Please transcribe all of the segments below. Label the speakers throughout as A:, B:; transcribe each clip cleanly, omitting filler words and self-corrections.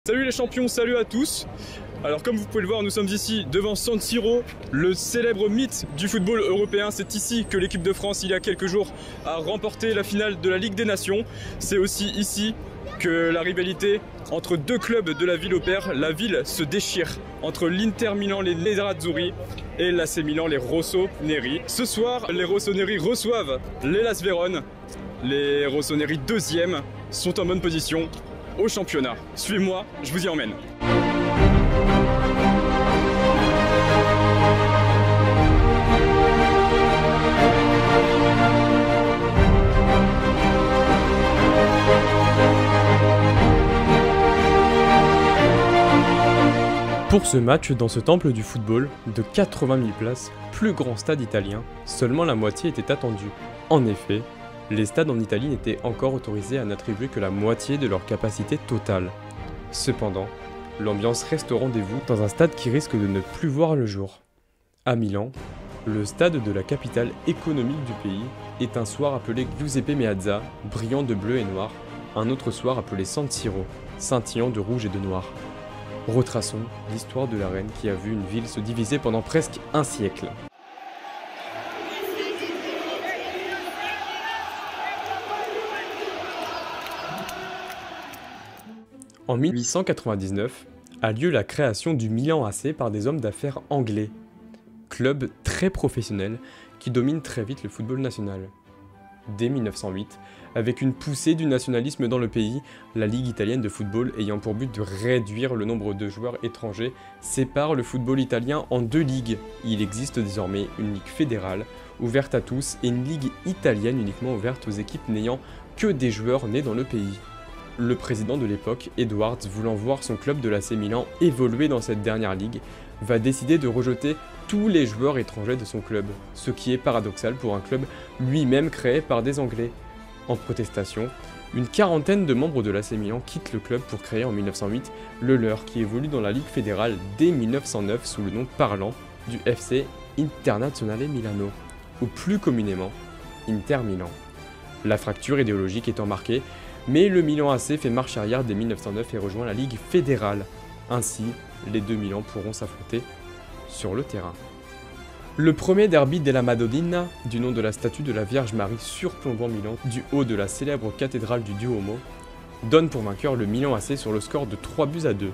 A: Salut les champions, salut à tous. Alors comme vous pouvez le voir, nous sommes ici devant San Siro, le célèbre mythe du football européen. C'est ici que l'équipe de France, il y a quelques jours, a remporté la finale de la Ligue des Nations. C'est aussi ici que la rivalité entre deux clubs de la ville opère. La ville se déchire entre l'Inter Milan, les Nerazzurri, et l'AC Milan, les Rossoneri. Ce soir, les Rossoneri reçoivent l'Hellas Vérone. Les Rossoneri 2e sont en bonne position au championnat. Suivez-moi, je vous y emmène.
B: Pour ce match, dans ce temple du football, de 80 000 places, plus grand stade italien, seulement la moitié était attendue. En effet, les stades en Italie n'étaient encore autorisés à n'attribuer que la moitié de leur capacité totale. Cependant, l'ambiance reste au rendez-vous dans un stade qui risque de ne plus voir le jour. À Milan, le stade de la capitale économique du pays est un soir appelé Giuseppe Meazza, brillant de bleu et noir, un autre soir appelé San Siro, scintillant de rouge et de noir. Retraçons l'histoire de l'arène qui a vu une ville se diviser pendant presque un siècle. En 1899 a lieu la création du Milan AC par des hommes d'affaires anglais, club très professionnel qui domine très vite le football national. Dès 1908, avec une poussée du nationalisme dans le pays, la Ligue italienne de football ayant pour but de réduire le nombre de joueurs étrangers, sépare le football italien en deux ligues. Il existe désormais une ligue fédérale, ouverte à tous, et une ligue italienne uniquement ouverte aux équipes n'ayant que des joueurs nés dans le pays. Le président de l'époque, Edwards, voulant voir son club de l'AC Milan évoluer dans cette dernière ligue, va décider de rejeter tous les joueurs étrangers de son club, ce qui est paradoxal pour un club lui-même créé par des Anglais. En protestation, une quarantaine de membres de l'AC Milan quittent le club pour créer en 1908 le leur qui évolue dans la Ligue fédérale dès 1909 sous le nom parlant du FC Internazionale Milano, ou plus communément Inter Milan. La fracture idéologique étant marquée, mais le Milan AC fait marche arrière dès 1909 et rejoint la Ligue fédérale. Ainsi, les deux Milan pourront s'affronter sur le terrain. Le premier derby della Madonnina, du nom de la statue de la Vierge Marie surplombant Milan du haut de la célèbre cathédrale du Duomo, donne pour vainqueur le Milan AC sur le score de 3-2.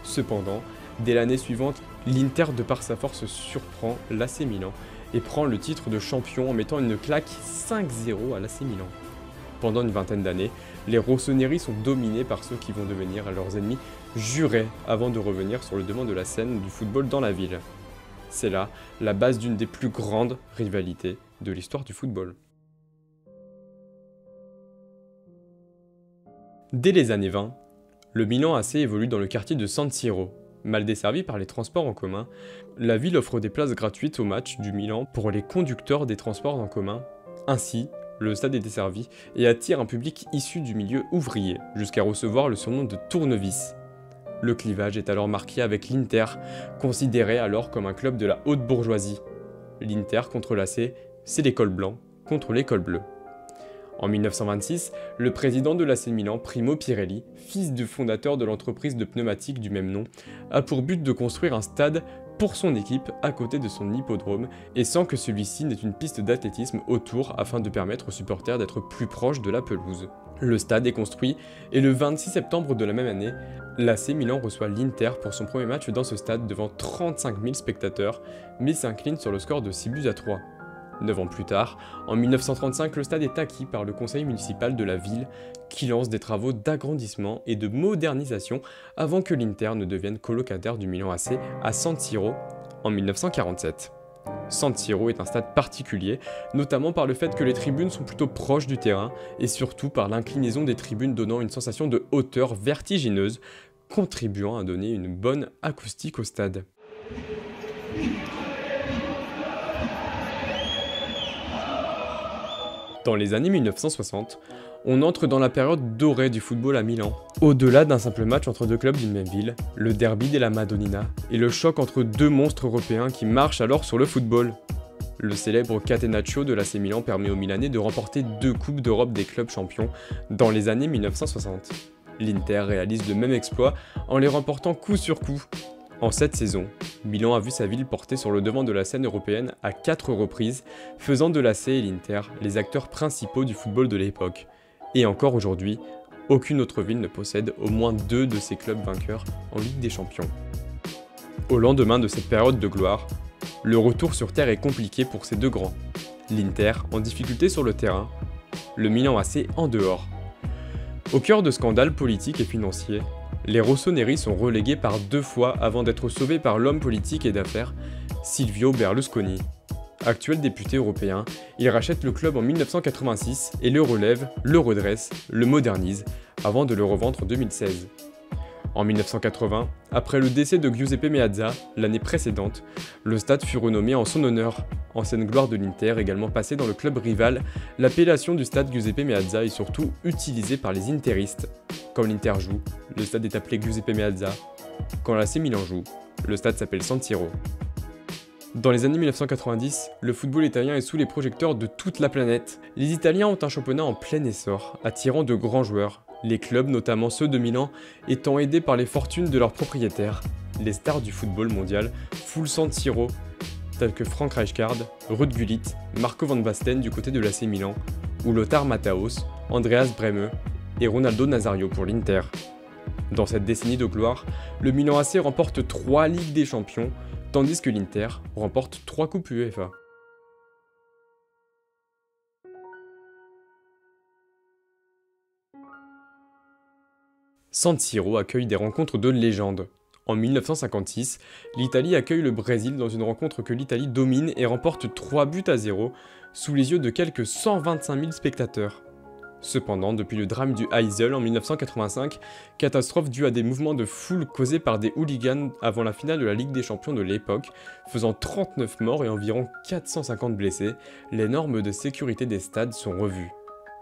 B: Cependant, dès l'année suivante, l'Inter de par sa force surprend l'AC Milan et prend le titre de champion en mettant une claque 5-0 à l'AC Milan. Pendant une vingtaine d'années, les Rossoneri sont dominés par ceux qui vont devenir leurs ennemis jurés avant de revenir sur le devant de la scène du football dans la ville. C'est là la base d'une des plus grandes rivalités de l'histoire du football. Dès les années 20, le Milan AC évolue dans le quartier de San Siro. Mal desservi par les transports en commun, la ville offre des places gratuites aux matchs du Milan pour les conducteurs des transports en commun. Ainsi, le stade est desservi et attire un public issu du milieu ouvrier, jusqu'à recevoir le surnom de tournevis. Le clivage est alors marqué avec l'Inter, considéré alors comme un club de la haute bourgeoisie. L'Inter contre l'AC, c'est les cols blancs contre les cols bleus. En 1926, le président de l'AC Milan, Primo Pirelli, fils du fondateur de l'entreprise de pneumatiques du même nom, a pour but de construire un stade pour son équipe à côté de son hippodrome et sans que celui-ci n'ait une piste d'athlétisme autour afin de permettre aux supporters d'être plus proches de la pelouse. Le stade est construit et le 26 septembre de la même année, l'AC Milan reçoit l'Inter pour son premier match dans ce stade devant 35 000 spectateurs, mais s'incline sur le score de 6-3. 9 ans plus tard, en 1935, le stade est acquis par le conseil municipal de la ville qui lance des travaux d'agrandissement et de modernisation avant que l'Inter ne devienne colocataire du Milan AC à San Siro en 1947. San Siro est un stade particulier, notamment par le fait que les tribunes sont plutôt proches du terrain et surtout par l'inclinaison des tribunes donnant une sensation de hauteur vertigineuse, contribuant à donner une bonne acoustique au stade. Dans les années 1960, on entre dans la période dorée du football à Milan. Au-delà d'un simple match entre deux clubs d'une même ville, le derby della Madonnina est le choc entre deux monstres européens qui marchent alors sur le football. Le célèbre Catenaccio de l'AC Milan permet aux Milanais de remporter 2 coupes d'Europe des clubs champions dans les années 1960. L'Inter réalise le même exploit en les remportant coup sur coup. En cette saison, Milan a vu sa ville portée sur le devant de la scène européenne à 4 reprises, faisant de l'AC et l'Inter les acteurs principaux du football de l'époque. Et encore aujourd'hui, aucune autre ville ne possède au moins 2 de ces clubs vainqueurs en Ligue des Champions. Au lendemain de cette période de gloire, le retour sur terre est compliqué pour ces deux grands. L'Inter en difficulté sur le terrain, le Milan AC en dehors. Au cœur de scandales politiques et financiers, les rossoneri sont relégués par 2 fois avant d'être sauvés par l'homme politique et d'affaires Silvio Berlusconi. Actuel député européen, il rachète le club en 1986 et le relève, le redresse, le modernise, avant de le revendre en 2016. En 1980, après le décès de Giuseppe Meazza, l'année précédente, le stade fut renommé en son honneur. Ancienne gloire de l'Inter, également passée dans le club rival, l'appellation du stade Giuseppe Meazza est surtout utilisée par les interistes. Quand l'Inter joue, le stade est appelé Giuseppe Meazza. Quand l'AC Milan joue, le stade s'appelle San Siro. Dans les années 1990, le football italien est sous les projecteurs de toute la planète. Les Italiens ont un championnat en plein essor, attirant de grands joueurs. Les clubs, notamment ceux de Milan, étant aidés par les fortunes de leurs propriétaires. Les stars du football mondial foulent San Siro, tels que Frank Rijkaard, Ruud Gullit, Marco van Basten du côté de l'AC Milan, ou Lothar Matthäus, Andreas Brehme et Ronaldo Nazario pour l'Inter. Dans cette décennie de gloire, le Milan AC remporte 3 Ligues des Champions, tandis que l'Inter remporte 3 Coupes UEFA. San Siro accueille des rencontres de légende. En 1956, l'Italie accueille le Brésil dans une rencontre que l'Italie domine et remporte 3-0 sous les yeux de quelques 125 000 spectateurs. Cependant, depuis le drame du Heysel en 1985, catastrophe due à des mouvements de foule causés par des hooligans avant la finale de la Ligue des Champions de l'époque, faisant 39 morts et environ 450 blessés, les normes de sécurité des stades sont revues.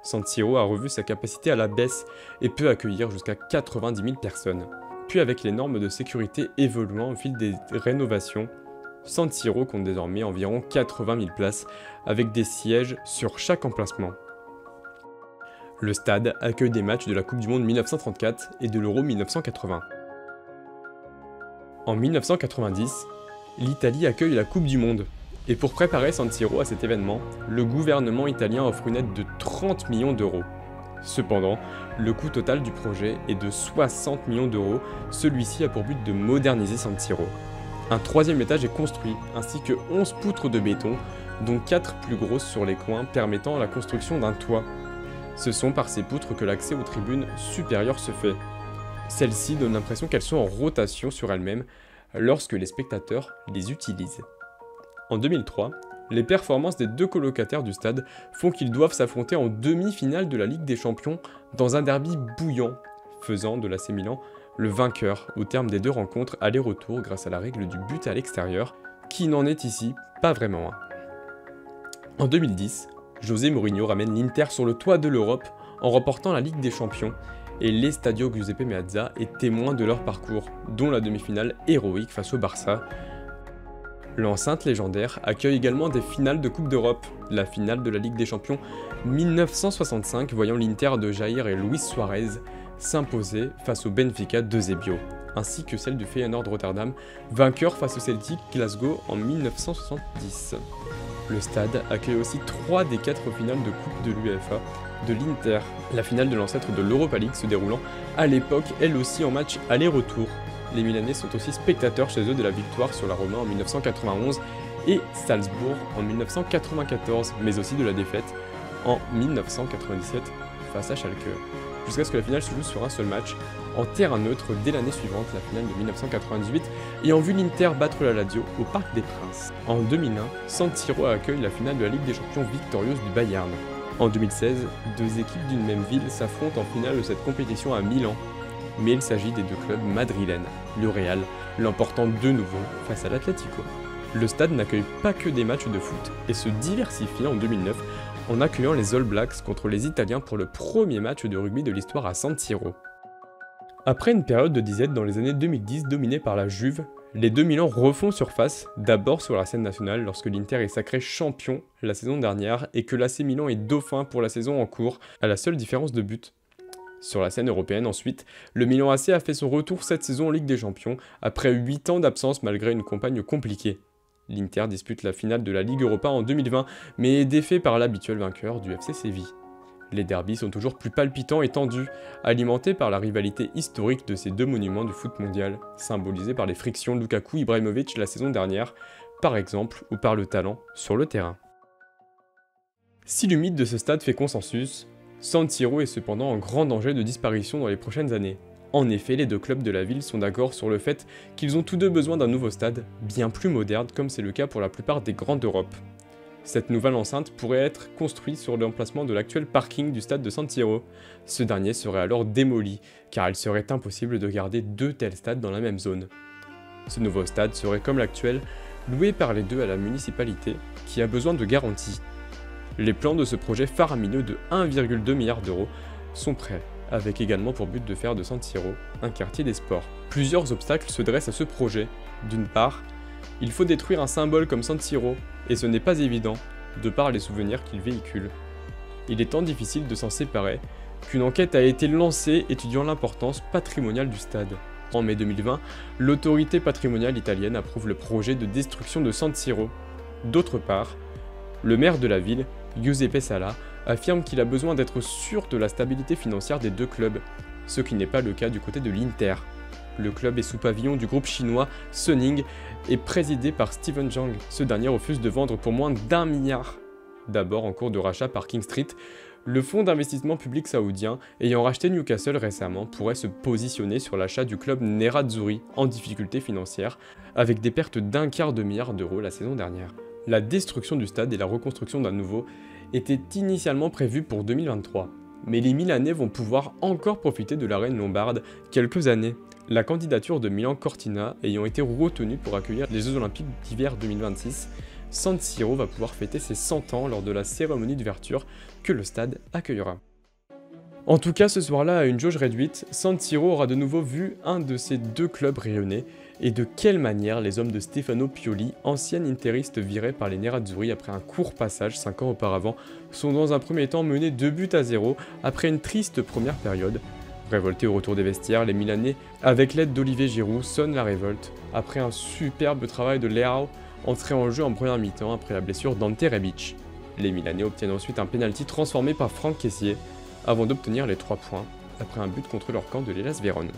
B: San Siro a revu sa capacité à la baisse et peut accueillir jusqu'à 90 000 personnes. Puis avec les normes de sécurité évoluant au fil des rénovations, San Siro compte désormais environ 80 000 places avec des sièges sur chaque emplacement. Le stade accueille des matchs de la Coupe du Monde 1934 et de l'Euro 1980. En 1990, l'Italie accueille la Coupe du Monde. Et pour préparer San Siro à cet événement, le gouvernement italien offre une aide de 30 millions d'euros. Cependant, le coût total du projet est de 60 millions d'euros, celui-ci a pour but de moderniser San Siro. Un 3e étage est construit, ainsi que 11 poutres de béton, dont 4 plus grosses sur les coins permettant la construction d'un toit. Ce sont par ces poutres que l'accès aux tribunes supérieures se fait. Celles-ci donnent l'impression qu'elles sont en rotation sur elles-mêmes lorsque les spectateurs les utilisent. En 2003, les performances des 2 colocataires du stade font qu'ils doivent s'affronter en demi-finale de la Ligue des Champions dans un derby bouillant, faisant de l'AC Milan le vainqueur au terme des 2 rencontres aller-retour grâce à la règle du but à l'extérieur, qui n'en est ici pas vraiment un. En 2010, José Mourinho ramène l'Inter sur le toit de l'Europe en remportant la Ligue des Champions, et l'Estadio Giuseppe Meazza est témoin de leur parcours, dont la demi-finale héroïque face au Barça. L'enceinte légendaire accueille également des finales de Coupe d'Europe, la finale de la Ligue des Champions 1965 voyant l'Inter de Jair et Luis Suarez s'imposer face au Benfica de Eusebio, ainsi que celle du Feyenoord Rotterdam, vainqueur face au Celtic Glasgow en 1970. Le stade accueille aussi 3 des 4 finales de Coupe de l'UEFA de l'Inter, la finale de l'ancêtre de l'Europa League se déroulant à l'époque elle aussi en match aller-retour. Les Milanais sont aussi spectateurs chez eux de la victoire sur la Roma en 1991 et Salzbourg en 1994, mais aussi de la défaite en 1997 face à Schalke. Jusqu'à ce que la finale se joue sur un seul match, en terrain neutre dès l'année suivante, la finale de 1998, ayant vu l'Inter battre la Lazio au Parc des Princes. En 2001, San Siro accueille la finale de la Ligue des Champions victorieuse du Bayern. En 2016, 2 équipes d'une même ville s'affrontent en finale de cette compétition à Milan. Mais il s'agit des 2 clubs madrilènes, le Real l'emportant de nouveau face à l'Atlético. Le stade n'accueille pas que des matchs de foot et se diversifie en 2009 en accueillant les All Blacks contre les Italiens pour le premier match de rugby de l'histoire à San Siro. Après une période de disette dans les années 2010 dominée par la Juve, les 2 Milan refont surface, d'abord sur la scène nationale lorsque l'Inter est sacré champion la saison dernière et que l'AC Milan est dauphin pour la saison en cours, à la seule différence de but. Sur la scène européenne ensuite, le Milan AC a fait son retour cette saison en Ligue des Champions, après 8 ans d'absence malgré une campagne compliquée. L'Inter dispute la finale de la Ligue Europa en 2020, mais est défait par l'habituel vainqueur du FC Séville. Les derbys sont toujours plus palpitants et tendus, alimentés par la rivalité historique de ces deux monuments du foot mondial, symbolisés par les frictions Lukaku-Ibrahimovic la saison dernière, par exemple, ou par le talent sur le terrain. Si le mythe de ce stade fait consensus, San Siro est cependant en grand danger de disparition dans les prochaines années. En effet, les deux clubs de la ville sont d'accord sur le fait qu'ils ont tous deux besoin d'un nouveau stade, bien plus moderne comme c'est le cas pour la plupart des grands d'Europe. Cette nouvelle enceinte pourrait être construite sur l'emplacement de l'actuel parking du stade de San Siro. Ce dernier serait alors démoli, car il serait impossible de garder deux tels stades dans la même zone. Ce nouveau stade serait comme l'actuel, loué par les deux à la municipalité, qui a besoin de garanties. Les plans de ce projet faramineux de 1,2 milliard d'euros sont prêts, avec également pour but de faire de San Siro un quartier des sports. Plusieurs obstacles se dressent à ce projet. D'une part, il faut détruire un symbole comme San Siro, et ce n'est pas évident, de par les souvenirs qu'il véhicule. Il est tant difficile de s'en séparer qu'une enquête a été lancée étudiant l'importance patrimoniale du stade. En mai 2020, l'autorité patrimoniale italienne approuve le projet de destruction de San Siro. D'autre part, le maire de la ville, Giuseppe Sala, affirme qu'il a besoin d'être sûr de la stabilité financière des deux clubs, ce qui n'est pas le cas du côté de l'Inter. Le club est sous pavillon du groupe chinois Suning et présidé par Steven Zhang. Ce dernier refuse de vendre pour moins d'1 milliard. D'abord en cours de rachat par King Street, le fonds d'investissement public saoudien ayant racheté Newcastle récemment pourrait se positionner sur l'achat du club Nerazzurri en difficulté financière, avec des pertes d'1/4 milliard d'euros la saison dernière. La destruction du stade et la reconstruction d'un nouveau étaient initialement prévues pour 2023, mais les Milanais vont pouvoir encore profiter de l'arène lombarde quelques années. La candidature de Milan Cortina ayant été retenue pour accueillir les Jeux Olympiques d'hiver 2026, San Siro va pouvoir fêter ses 100 ans lors de la cérémonie d'ouverture que le stade accueillera. En tout cas, ce soir-là, à une jauge réduite, San Siro aura de nouveau vu un de ces deux clubs rayonner, et de quelle manière les hommes de Stefano Pioli, ancien interiste viré par les Nerazzurri après un court passage 5 ans auparavant, sont dans un premier temps menés 2-0 après une triste première période. Révoltés au retour des vestiaires, les Milanais, avec l'aide d'Olivier Giroud, sonnent la révolte, après un superbe travail de Leao, entré en jeu en première mi-temps après la blessure d'Ante Rebic. Les Milanais obtiennent ensuite un pénalty transformé par Franck Kessié, avant d'obtenir les 3 points, après un but contre leur camp de l'Hellas Vérone.